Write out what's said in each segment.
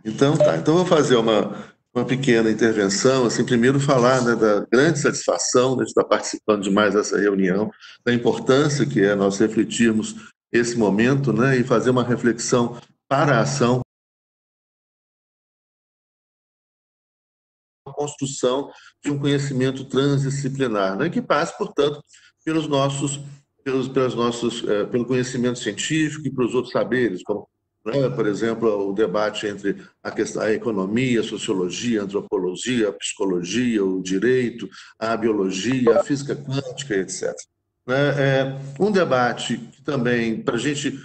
Então tá, então vou fazer uma pequena intervenção, assim, primeiro falar, né, da grande satisfação de estar participando de mais dessa reunião, da importância que é nós refletirmos esse momento, né, e fazer uma reflexão para a ação, a construção de um conhecimento transdisciplinar, né, que passe, portanto, pelos nossos, pelo conhecimento científico e pelos outros saberes, como, né, por exemplo, o debate entre a economia, a sociologia, a antropologia, a psicologia, o direito, a biologia, a física quântica, etc. Um debate que também, para a gente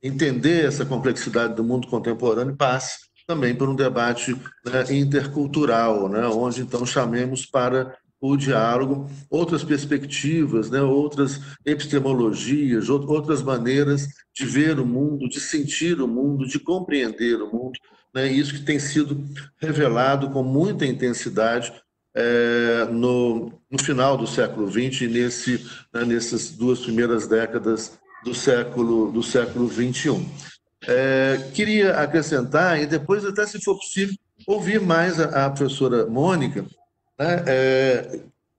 entender essa complexidade do mundo contemporâneo, passe também por um debate, né, intercultural, né, onde então chamemos para o diálogo outras perspectivas, né, outras epistemologias, outras maneiras de ver o mundo, de sentir o mundo, de compreender o mundo, né, isso que tem sido revelado com muita intensidade no final do século XX e nessas duas primeiras décadas do século XXI. Queria acrescentar, e depois, até se for possível, ouvir mais a professora Mônica, né,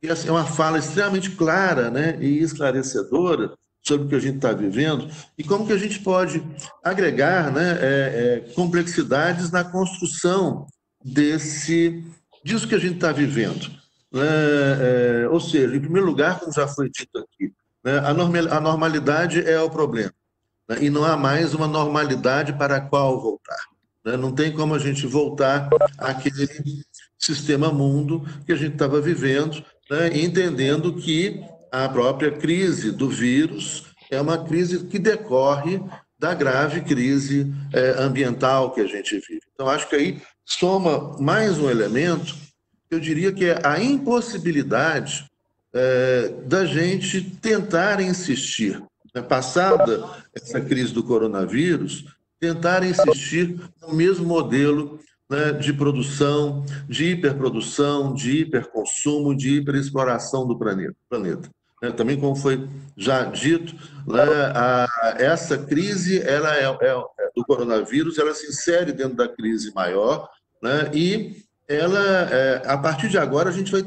e assim, é uma fala extremamente clara, né, e esclarecedora sobre o que a gente está vivendo e como que a gente pode agregar, né, complexidades na construção disso que a gente está vivendo. Né? Ou seja, em primeiro lugar, como já foi dito aqui, né, a normalidade é o problema, né, e não há mais uma normalidade para a qual voltar. Né? Não tem como a gente voltar àquele sistema mundo que a gente estava vivendo, né, entendendo que a própria crise do vírus é uma crise que decorre da grave crise ambiental que a gente vive. Então, acho que aí soma mais um elemento, eu diria que é a impossibilidade da gente tentar insistir, né, passada essa crise do coronavírus, tentar insistir no mesmo modelo, né, de produção, de hiperprodução, de hiperconsumo, de hiperexploração do planeta. Né, também, como foi já dito, né, essa crise do coronavírus, ela se insere dentro da crise maior, né, e a partir de agora, a gente vai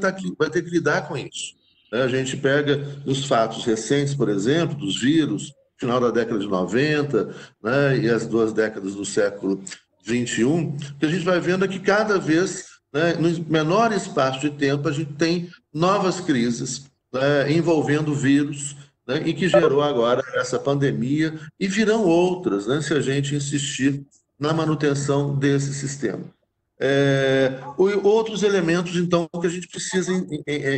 ter que lidar com isso. Né? A gente pega os fatos recentes, por exemplo, dos vírus, final da década de 90, né, e as duas décadas do século XXI, que a gente vai vendo é que cada vez, né, no menor espaço de tempo, a gente tem novas crises, né, envolvendo vírus, né, e que gerou agora essa pandemia, e virão outras, né, se a gente insistir na manutenção desse sistema. Outros elementos, então, que a gente precisa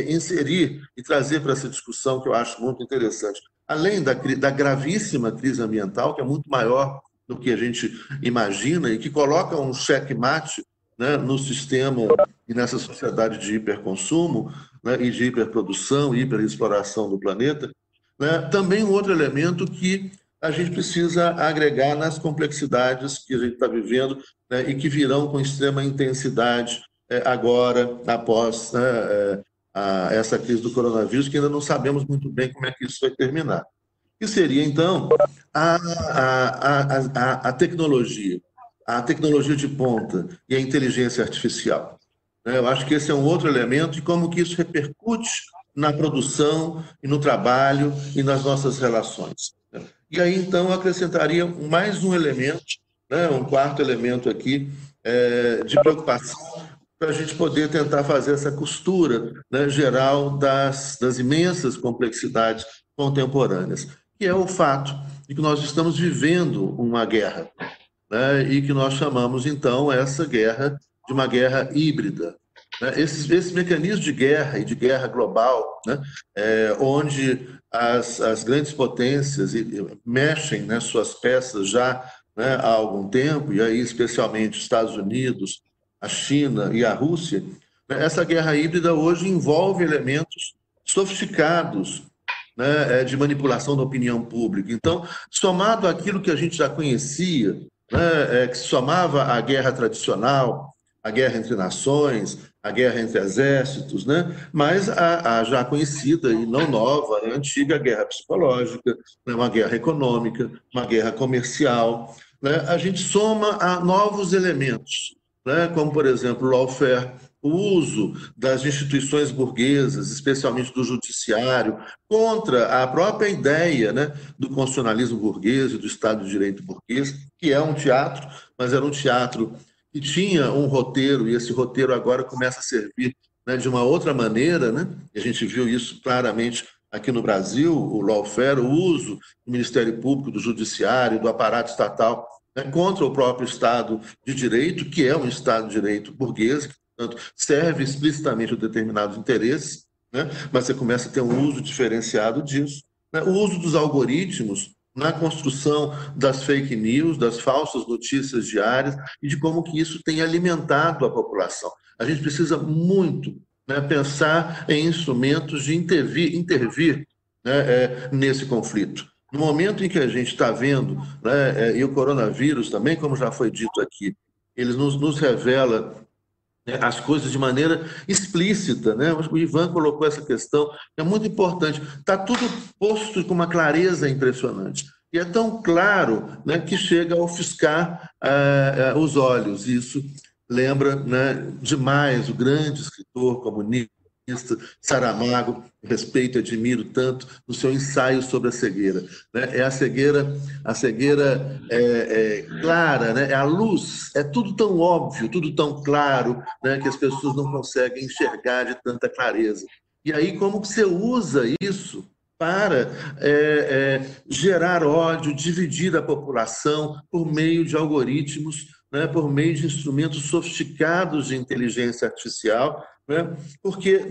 inserir e trazer para essa discussão, que eu acho muito interessante, além da gravíssima crise ambiental, que é muito maior do que a gente imagina e que coloca um xeque-mate, né, no sistema e nessa sociedade de hiperconsumo, né, e de hiperprodução e hiperexploração do planeta, né, também um outro elemento que a gente precisa agregar nas complexidades que a gente está vivendo, né, e que virão com extrema intensidade agora, após, né, essa crise do coronavírus, que ainda não sabemos muito bem como é que isso vai terminar. Que seria, então, a tecnologia, a tecnologia de ponta e a inteligência artificial. Né? Eu acho que esse é um outro elemento e como que isso repercute na produção e no trabalho e nas nossas relações. Né? E aí, então, eu acrescentaria mais um elemento, né, um quarto elemento aqui, de preocupação, para a gente poder tentar fazer essa costura, né, geral das imensas complexidades contemporâneas, que é o fato de que nós estamos vivendo uma guerra, né, e que nós chamamos, então, essa guerra de uma guerra híbrida. Né? Esse mecanismo de guerra e de guerra global, né, onde as grandes potências mexem, né, suas peças já, né, há algum tempo, e aí especialmente os Estados Unidos, a China e a Rússia, né, essa guerra híbrida hoje envolve elementos sofisticados, né, de manipulação da opinião pública. Então, somado àquilo que a gente já conhecia, né, que se somava à guerra tradicional, a guerra entre nações, a guerra entre exércitos, né? Mas a já conhecida e não nova, né, antiga guerra psicológica, né, uma guerra econômica, uma guerra comercial. Né? A gente soma a novos elementos, né, como, por exemplo, o lawfare, o uso das instituições burguesas, especialmente do judiciário, contra a própria ideia, né, do constitucionalismo burguês e do Estado de Direito burguês, que é um teatro, mas era um teatro que tinha um roteiro, e esse roteiro agora começa a servir, né, de uma outra maneira, né? E a gente viu isso claramente aqui no Brasil, o lawfare, o uso do Ministério Público, do Judiciário, do aparato estatal, né, contra o próprio Estado de Direito, que é um Estado de Direito burguês, que, portanto, serve explicitamente a determinados interesses, né, mas você começa a ter um uso diferenciado disso. Né, o uso dos algoritmos na construção das fake news, das falsas notícias diárias, e de como que isso tem alimentado a população. A gente precisa muito, né, pensar em instrumentos de intervir, né, nesse conflito. No momento em que a gente está vendo, né, e o coronavírus também, como já foi dito aqui, ele nos revela, né, as coisas de maneira explícita, né? O Ivan colocou essa questão, que é muito importante. Está tudo posto com uma clareza impressionante. E é tão claro, né, que chega a ofuscar os olhos. Isso lembra, né, demais o grande escritor comunista Saramago, respeito e admiro tanto no seu ensaio sobre a cegueira. Né? É a cegueira clara, né? É a luz, é tudo tão óbvio, tudo tão claro, né, que as pessoas não conseguem enxergar de tanta clareza. E aí, como que você usa isso para gerar ódio, dividir a população por meio de algoritmos, né, por meio de instrumentos sofisticados de inteligência artificial, né? Porque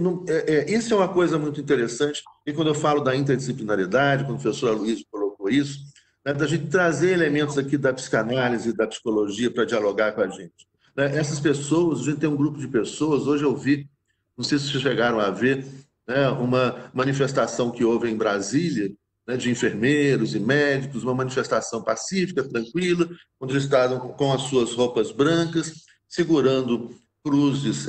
isso é uma coisa muito interessante, e quando eu falo da interdisciplinaridade, quando o professor Aloysio colocou isso, né, da gente trazer elementos aqui da psicanálise, da psicologia para dialogar com a gente. Né? Essas pessoas, a gente tem um grupo de pessoas, hoje eu vi, não sei se vocês chegaram a ver, né, uma manifestação que houve em Brasília, né, de enfermeiros e médicos, uma manifestação pacífica, tranquila, onde eles estavam com as suas roupas brancas, segurando cruzes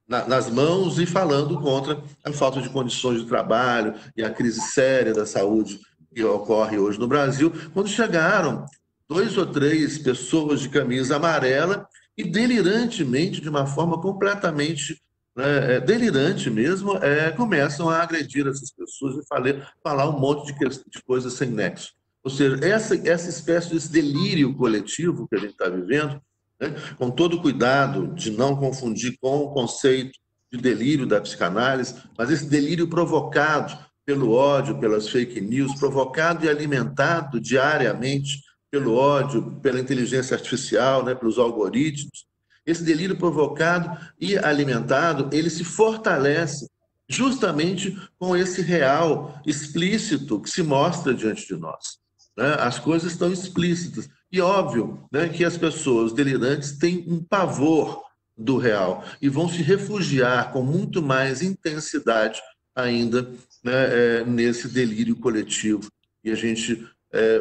nas mãos e falando contra a falta de condições de trabalho e a crise séria da saúde que ocorre hoje no Brasil, quando chegaram 2 ou 3 pessoas de camisa amarela e delirantemente, de uma forma completamente, né, delirante mesmo, começam a agredir essas pessoas e falar um monte de coisas sem nexo. Ou seja, essa espécie desse delírio coletivo que a gente está vivendo, né, com todo o cuidado de não confundir com o conceito de delírio da psicanálise, mas esse delírio provocado pelo ódio, pelas fake news, provocado e alimentado diariamente pelo ódio, pela inteligência artificial, né, pelos algoritmos. Esse delírio provocado e alimentado, ele se fortalece justamente com esse real explícito que se mostra diante de nós. Né? As coisas estão explícitas. E óbvio, né, que as pessoas delirantes têm um pavor do real e vão se refugiar com muito mais intensidade ainda, né, nesse delírio coletivo. E a gente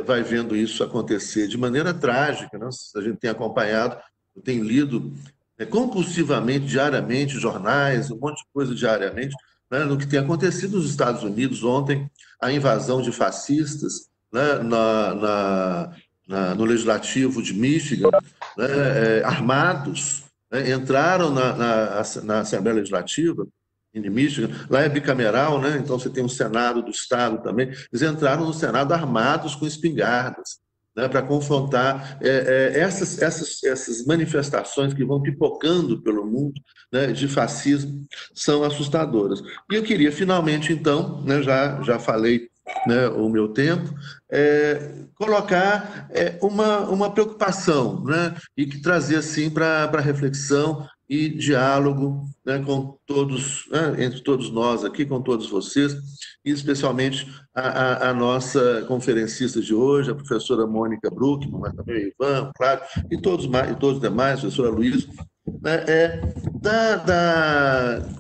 vai vendo isso acontecer de maneira trágica. Né? A gente tem acompanhado, eu tenho lido compulsivamente, diariamente, jornais, um monte de coisa diariamente, né, no que tem acontecido nos Estados Unidos ontem, a invasão de fascistas, né, no Legislativo de Michigan, né, armados, né, entraram na Assembleia Legislativa em Michigan, lá é bicameral, né, então você tem o Senado do Estado também, eles entraram no Senado armados com espingardas, né, para confrontar essas manifestações que vão pipocando pelo mundo, né, de fascismo, são assustadoras. E eu queria, finalmente, então, né, já falei, né, o meu tempo, colocar uma preocupação, né, e que trazer assim para reflexão e diálogo, né, com todos, né, entre todos nós aqui, com todos vocês, e especialmente a nossa conferencista de hoje, a professora Mônica Bruckmann, mas também o Ivan, claro, e todos os demais, a professora Luiz, né,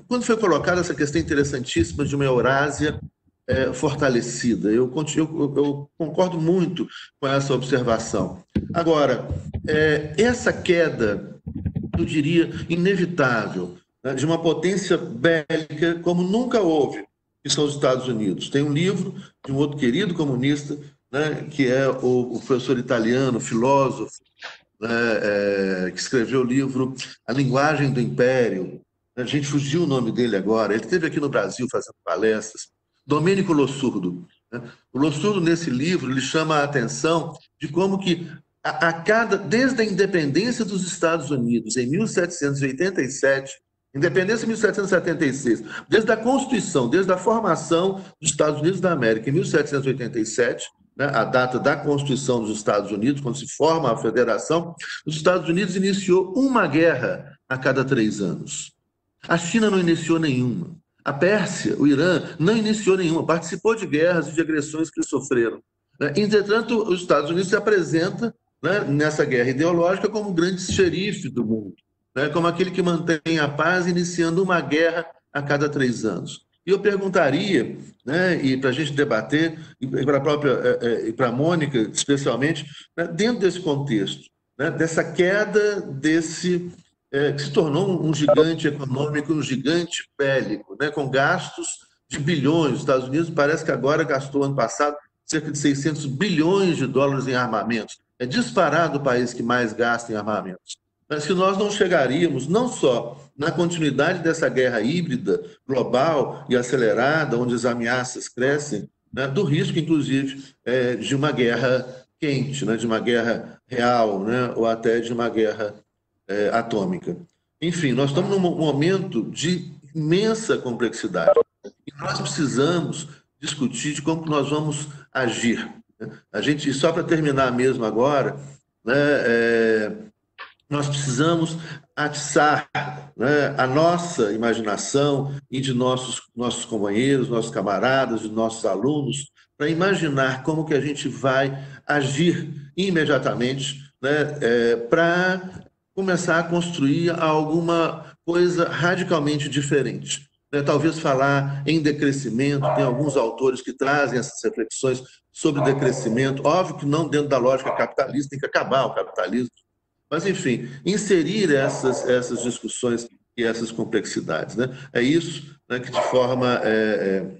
quando foi colocada essa questão interessantíssima de uma Eurásia fortalecida. Eu concordo muito com essa observação. Agora, essa queda, eu diria, inevitável, né, de uma potência bélica como nunca houve, que são os Estados Unidos. Tem um livro de um outro querido comunista, né, que é o professor italiano, filósofo, que escreveu o livro A Linguagem do Império. A gente fugiu o nome dele agora. Ele esteve aqui no Brasil fazendo palestras. Domênico Lossurdo. O Lossurdo, nesse livro, ele chama a atenção de como que desde a independência dos Estados Unidos, em 1787, independência em 1776, desde a Constituição, desde a formação dos Estados Unidos da América, em 1787, né, a data da Constituição dos Estados Unidos, quando se forma a federação, os Estados Unidos iniciou uma guerra a cada 3 anos. A China não iniciou nenhuma. A Pérsia, o Irã, não iniciou nenhuma, participou de guerras e de agressões que sofreram. Entretanto, os Estados Unidos se apresenta, né, nessa guerra ideológica como o grande xerife do mundo, né, como aquele que mantém a paz, iniciando uma guerra a cada 3 anos. E eu perguntaria, né, e para a gente debater, e para a própria, e para a Mônica especialmente, né, dentro desse contexto, né, dessa queda desse que se tornou um gigante econômico, um gigante bélico, né, com gastos de bilhões. Os Estados Unidos parece que agora gastou, ano passado, cerca de 600 bilhões de dólares em armamentos. É disparado o país que mais gasta em armamentos. Mas que nós não chegaríamos, não só na continuidade dessa guerra híbrida, global e acelerada, onde as ameaças crescem, né, do risco, inclusive, de uma guerra quente, né, de uma guerra real, né, ou até de uma guerra atômica. Enfim, nós estamos num momento de imensa complexidade e nós precisamos discutir de como nós vamos agir. A gente, só para terminar mesmo agora, né, nós precisamos atiçar, né, a nossa imaginação e de nossos companheiros, nossos camaradas, de nossos alunos, para imaginar como que a gente vai agir imediatamente, né, para começar a construir alguma coisa radicalmente diferente. Talvez falar em decrescimento, tem alguns autores que trazem essas reflexões sobre decrescimento, óbvio que não dentro da lógica capitalista, tem que acabar o capitalismo, mas, enfim, inserir essas discussões e essas complexidades. Né? É isso, né, que de forma,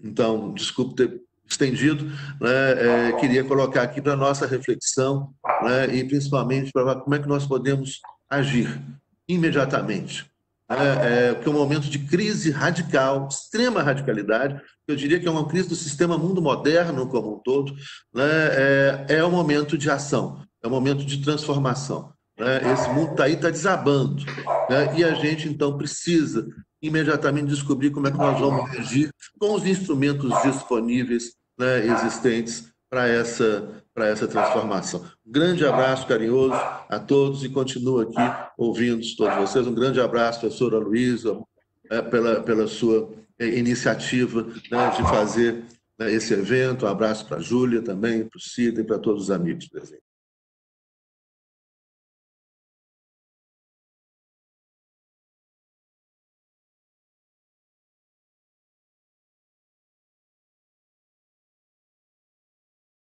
então, desculpe ter estendido, né, queria colocar aqui para a nossa reflexão, né, e principalmente para como é que nós podemos agir imediatamente. Porque é um momento de crise radical, extrema radicalidade, eu diria que é uma crise do sistema mundo moderno como um todo, né, é um momento de ação, é um momento de transformação. Né, esse mundo está aí, está desabando, né, e a gente, então, precisa imediatamente descobrir como é que nós vamos agir com os instrumentos disponíveis, né, existentes para essa transformação. Um grande abraço carinhoso a todos e continuo aqui ouvindo todos vocês. Um grande abraço, professora Luísa, pela sua iniciativa, né, de fazer, né, esse evento. Um abraço para a Júlia também, para o Cida e para todos os amigos presentes.